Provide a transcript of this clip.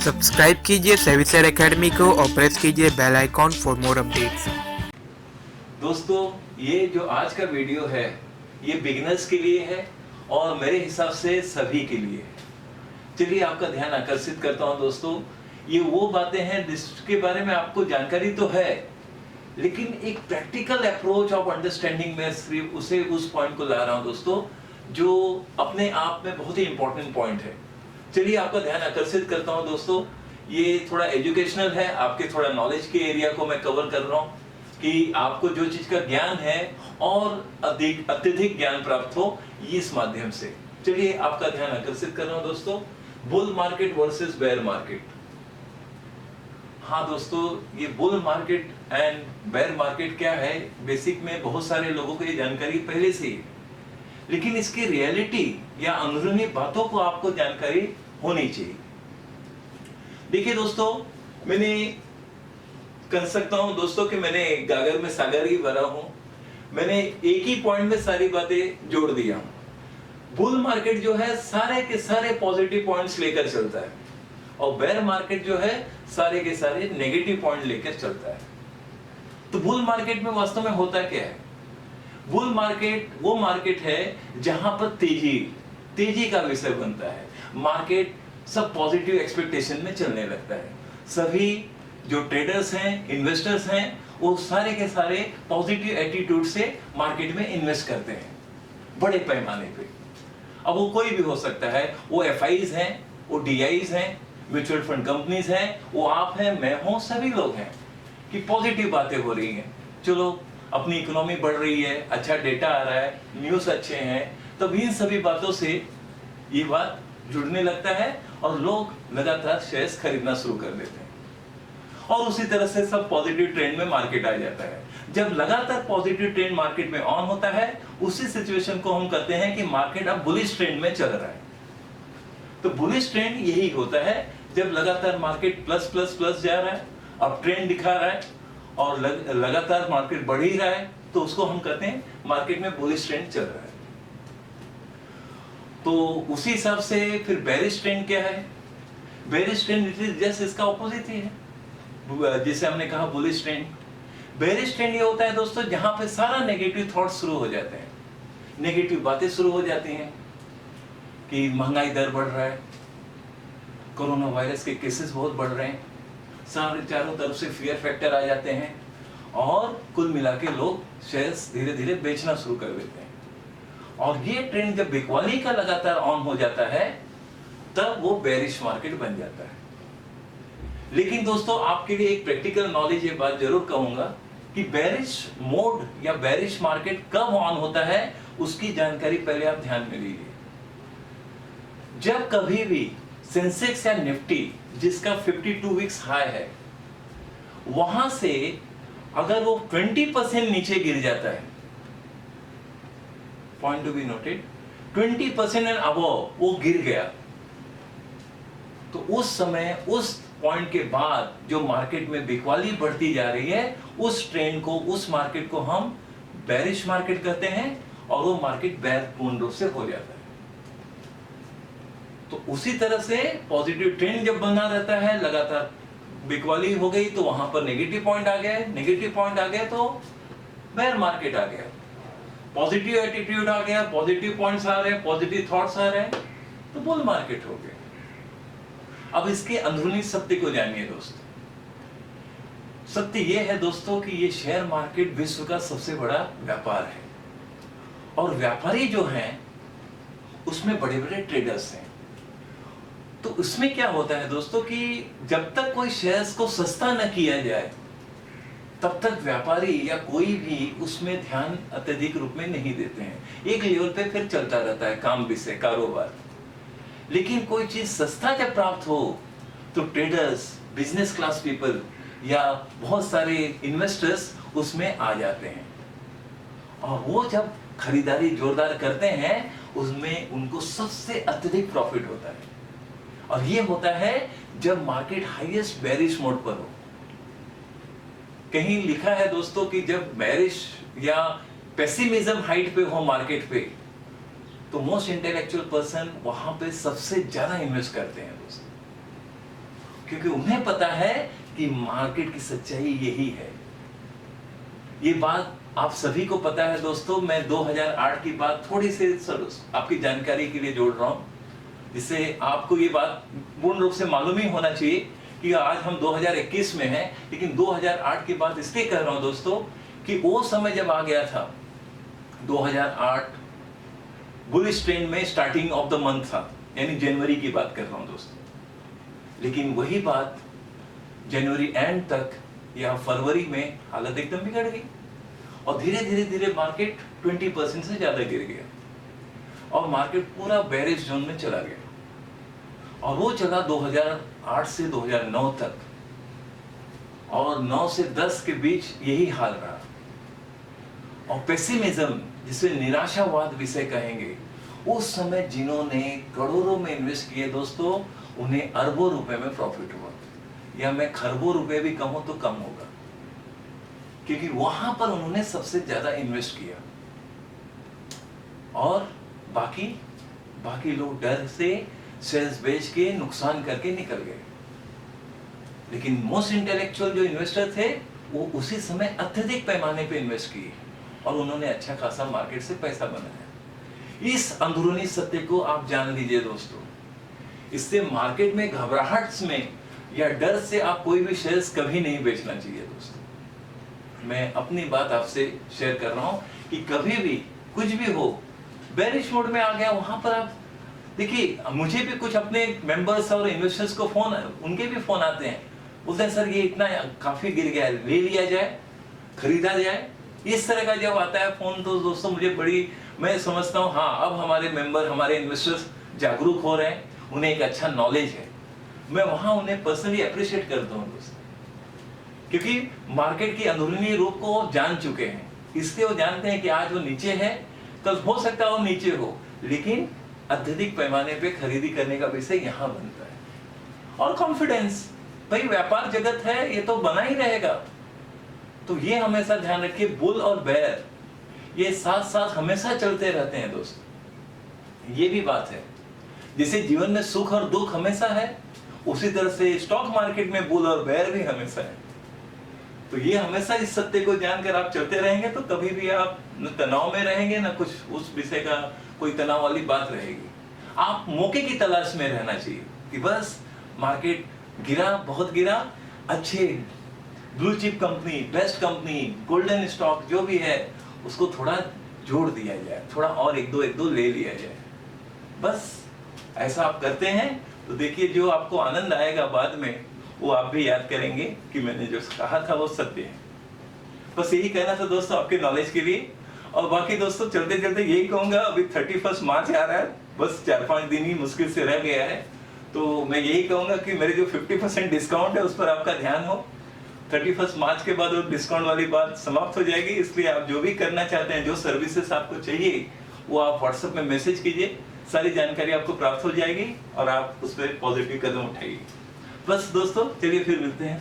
Subscribe कीजिए सेविसर academy को और प्रेस कीजिए bell icon for more updates. दोस्तों, ये जो आज का वीडियो है ये बिगिनर्स के लिए है और मेरे हिसाब से सभी के लिए है। चलिए आपका ध्यान आकर्षित करता हूं दोस्तों। ये वो बातें हैं जिसके बारे में आपको जानकारी तो है, लेकिन एक प्रैक्टिकल अप्रोच ऑफ अंडरस्टैंडिंग में सिर्फ उस पॉइंट को ला रहा हूं दोस्तों, जो अपने आप में बहुत ही इंपॉर्टेंट पॉइंट है। चलिए आपका ध्यान आकर्षित करता हूं दोस्तों। ये थोड़ा एजुकेशनल है, आपके थोड़ा नॉलेज के एरिया को मैं कवर कर रहा हूं कि आपको जो चीज का ज्ञान है और अत्यधिक ज्ञान प्राप्त हो इस माध्यम से। चलिए आपका ध्यान आकर्षित कर रहा हूं दोस्तों। Bull market versus bear market. हाँ दोस्तों, ये bull market and bear market क्या है, बेसिक में बहुत सारे लोगों को ये जानकारी पहले से ही है, लेकिन इसकी रियलिटी या अंदरूनी बातों को आपको जानकारी होनी चाहिए। देखिए दोस्तों, मैंने कह सकता हूं दोस्तों कि मैंने गागर में सागर ही भरा हूं। मैंने एक ही पॉइंट में सारी बातें जोड़ दिया हूं। बुल मार्केट जो है सारे के सारे पॉजिटिव पॉइंट्स लेकर चलता है और बेयर मार्केट जो है सारे के सारे नेगेटिव पॉइंट लेकर चलता है। तो बुल मार्केट में वास्तव में होता क्या है? बुल मार्केट वो मार्केट है जहां पर तेजी का विषय बनता है। मार्केट सब पॉजिटिव एक्सपेक्टेशन में चलने लगता है। सभी जो ट्रेडर्स हैं, इन्वेस्टर्स हैं, वो सारे के सारे पॉजिटिव एटीट्यूड से मार्केट में इन्वेस्ट करते हैं बड़े पैमाने पे। अब वो कोई भी हो सकता है, वो एफआईज हैं, वो डीआईज हैं, म्यूचुअल फंड कंपनीज हैं, वो आप हैं, मैं हूं, सभी लोग हैं कि पॉजिटिव बातें हो रही हैं। चलो अपनी इकोनॉमी बढ़ रही है, अच्छा डेटा आ रहा है, न्यूज़ अच्छे हैं, तब इन सभी बातों से ये बात जुड़ने लगता है और लोग लगातार शेयर्स खरीदना शुरू कर देते हैं और उसी तरह से सब पॉजिटिव ट्रेंड में मार्केट आ जाता है। जब लगातार पॉजिटिव ट्रेंड मार्केट में ऑन होता है, उसी सिचुएशन को हम कहते हैं कि मार्केट अब बुलिश ट्रेंड में चल रहा है। तो बुलिश ट्रेंड यही होता है जब लगातार मार्केट प्लस प्लस प्लस जा रहा है, अब ट्रेंड दिखा रहा है और लगातार मार्केट बढ़ ही रहा है, तो उसको हम कहते हैं मार्केट में बुलिश ट्रेंड चल रहा है। तो उसी हिसाब से फिर बेरिश ट्रेंड क्या है? बेरिश ट्रेंड जैसे इसका ऑपोजिट ही है, जिसे हमने कहा बुलिश ट्रेंड। बेरिश ट्रेंड ये होता है दोस्तों जहां पे सारा नेगेटिव थॉट शुरू हो जाते हैं, नेगेटिव बातें शुरू हो जाती हैं कि महंगाई दर बढ़ रहा है, कोरोना वायरस के केसेस बहुत बढ़ रहे हैं, सारे चारों तरफ से फियर फैक्टर आ जाते हैं और कुल मिला के लोग शेयर्स धीरे धीरे बेचना शुरू कर देते हैं। और ये ट्रेंड जब बिकवाली का लगातार ऑन हो जाता है, तब वो बेरिश मार्केट बन जाता है। लेकिन दोस्तों, आपके लिए एक प्रैक्टिकल नॉलेज ये बात जरूर कहूंगा कि बेरिश मोड या बेरिश मार्केट कब ऑन होता है, उसकी जानकारी पहले आप ध्यान में लीजिए। जब कभी भी सेंसेक्स या निफ्टी जिसका 52 वीक्स हाई है, वहां से अगर वो 20% नीचे गिर जाता है, point to be noted, 20% and above वो गिर गया, तो उस समय उस पॉइंट के बाद जो मार्केट में बिकवाली बढ़ती जा रही है, उस ट्रेंड को, उस मार्केट को हम बेरिश मार्केट कहते हैं और वो मार्केट बेयर पूर्ण रूप से हो जाता है। तो उसी तरह से पॉजिटिव ट्रेंड जब बना रहता है, लगातार बिकवाली हो गई तो वहां पर नेगेटिव पॉइंट आ गया, नेगेटिव पॉइंट आ गया तो बेयर मार्केट आ गया, पॉजिटिव एटीट्यूड आ गया, पॉजिटिव पॉइंट्स आ रहे हैं, पॉजिटिव थॉट्स आ रहे हैं, तो बुल मार्केट हो गया। अब इसके अंदरूनी सत्य को जानिए दोस्तों। सत्य यह है दोस्तों कि ये शेयर मार्केट विश्व का सबसे बड़ा व्यापार है और व्यापारी जो हैं उसमें बड़े बड़े ट्रेडर्स हैं। तो उसमें क्या होता है दोस्तों कि जब तक कोई शेयर्स को सस्ता न किया जाए, तब तक व्यापारी या कोई भी उसमें ध्यान अत्यधिक रूप में नहीं देते हैं। एक लेवल पे फिर चलता रहता है काम विषय कारोबार। लेकिन कोई चीज सस्ता जब प्राप्त हो तो ट्रेडर्स, बिजनेस क्लास पीपल या बहुत सारे इन्वेस्टर्स उसमें आ जाते हैं और वो जब खरीदारी जोरदार करते हैं, उसमें उनको सबसे अत्यधिक प्रॉफिट होता है। और ये होता है जब मार्केट हाईएस्ट बेरिश मोड पर हो। कहीं लिखा है दोस्तों कि जब बेरिश या पेसिमिज्म हाइट पे हो मार्केट पे, तो मोस्ट इंटेलेक्चुअल पर्सन वहां पे सबसे ज्यादा इन्वेस्ट करते हैं दोस्तों। क्योंकि उन्हें पता है कि मार्केट की सच्चाई यही है। ये बात आप सभी को पता है दोस्तों। मैं 2008 की बात थोड़ी सी आपकी जानकारी के लिए जोड़ रहा हूं, जिससे आपको ये बात पूर्ण रूप से मालूम ही होना चाहिए कि आज हम 2021 में हैं, लेकिन 2008 की बात इसलिए कह रहा हूं दोस्तों कि वो समय जब आ गया था 2008 बुलिश ट्रेंड में स्टार्टिंग ऑफ द मंथ था, यानी जनवरी की बात कर रहा हूं दोस्तों। लेकिन वही बात जनवरी एंड तक या फरवरी में हालत एकदम बिगड़ गई और धीरे धीरे धीरे मार्केट 20% से ज्यादा गिर गया और मार्केट पूरा बेरिश जोन में चला गया। और वो चला 2008 से 2009 तक, और 9 से 10 के बीच यही हाल रहा। और पेसिमिज्म, जिसे निराशावाद विषय कहेंगे, उस समय जिन्होंने करोड़ों में इन्वेस्ट किए दोस्तों, उन्हें अरबों रुपए में प्रॉफिट हुआ, या मैं खरबों रुपए भी कहूं तो कम होगा, क्योंकि वहां पर उन्होंने सबसे ज्यादा इन्वेस्ट किया और बाकी लोग डर से शेयर्स बेच के नुकसान करके निकल गए। लेकिन मोस्ट इंटेलेक्चुअल जो इन्वेस्टर थे वो उसी समय अत्यधिक पैमाने पे इन्वेस्ट किए और उन्होंने अच्छा खासा मार्केट से पैसा बनाया। इस अंदरूनी सत्य को आप जान लीजिए दोस्तों। इससे मार्केट में घबराहट में या डर से आप कोई भी शेयर्स कभी नहीं बेचना चाहिए दोस्तों। मैं अपनी बात आपसे शेयर कर रहा हूं कि कभी भी कुछ भी हो, बेरिश मोड में आ गया, वहां पर आप देखिए, मुझे भी कुछ अपने मेंबर्स और इन्वेस्टर्स को फोन, उनके भी फोन आते हैं, बोलते हैं सर ये इतना काफी गिर गया है, ले लिया जाए, खरीदा जाए। इस तरह का जब आता है फोन तो दोस्तों मुझे मैं समझता हूँ हाँ, अब हमारे मेंबर, हमारे इन्वेस्टर्स जागरूक हो रहे हैं, उन्हें एक अच्छा नॉलेज है। मैं वहां उन्हें पर्सनली अप्रिशिएट करता हूँ दोस्तों, क्योंकि मार्केट की अंदरूनी रूप को वो जान चुके हैं। इसलिए वो जानते हैं कि आज वो नीचे है, कल हो सकता है वो नीचे हो, लेकिन अत्यधिक पैमाने पे खरीदी करने का विषय यहाँ बनता है। और कॉन्फिडेंस, भाई व्यापार जगत है, ये तो बना ही रहेगा। तो ये हमेशा ध्यान रखिए, बुल और बेयर ये साथ साथ हमेशा चलते रहते हैं दोस्तों। ये भी बात है, जैसे जीवन में सुख और दुख हमेशा है, उसी तरह से स्टॉक मार्केट में बुल और बेयर भी हमेशा है। तो ये हमेशा इस सत्य को जानकर आप चलते रहेंगे तो कभी भी आप न तनाव में रहेंगे, न कुछ उस विषय का कोई तनाव वाली बात रहेगी। आप मौके की तलाश में रहना चाहिए कि बस मार्केट गिरा, बहुत गिरा, अच्छे blue chip company, best company, golden stock जो भी है उसको थोड़ा जोड़ दिया जाए, थोड़ा और एक दो ले लिया जाए। बस ऐसा आप करते हैं तो देखिए जो आपको आनंद आएगा बाद में, वो आप भी याद करेंगे कि मैंने जो कहा था वो सत्य है। बस यही कहना था दोस्तों आपके नॉलेज के लिए। और बाकी दोस्तों चलते चलते यही कहूंगा, अभी 31 मार्च आ रहा है, बस 4-5 दिन ही मुश्किल से रह गया है, तो मैं यही कहूंगा कि मेरे जो 50% डिस्काउंट है उस पर आपका ध्यान हो। 31 मार्च के बाद वो डिस्काउंट वाली बात समाप्त हो जाएगी, इसलिए आप जो भी करना चाहते हैं, जो सर्विसेज आपको चाहिए, वो आप व्हाट्सएप में मैसेज कीजिए, सारी जानकारी आपको प्राप्त हो जाएगी और आप उस पर पॉजिटिव कदम उठाइए। बस दोस्तों चलिए फिर मिलते हैं।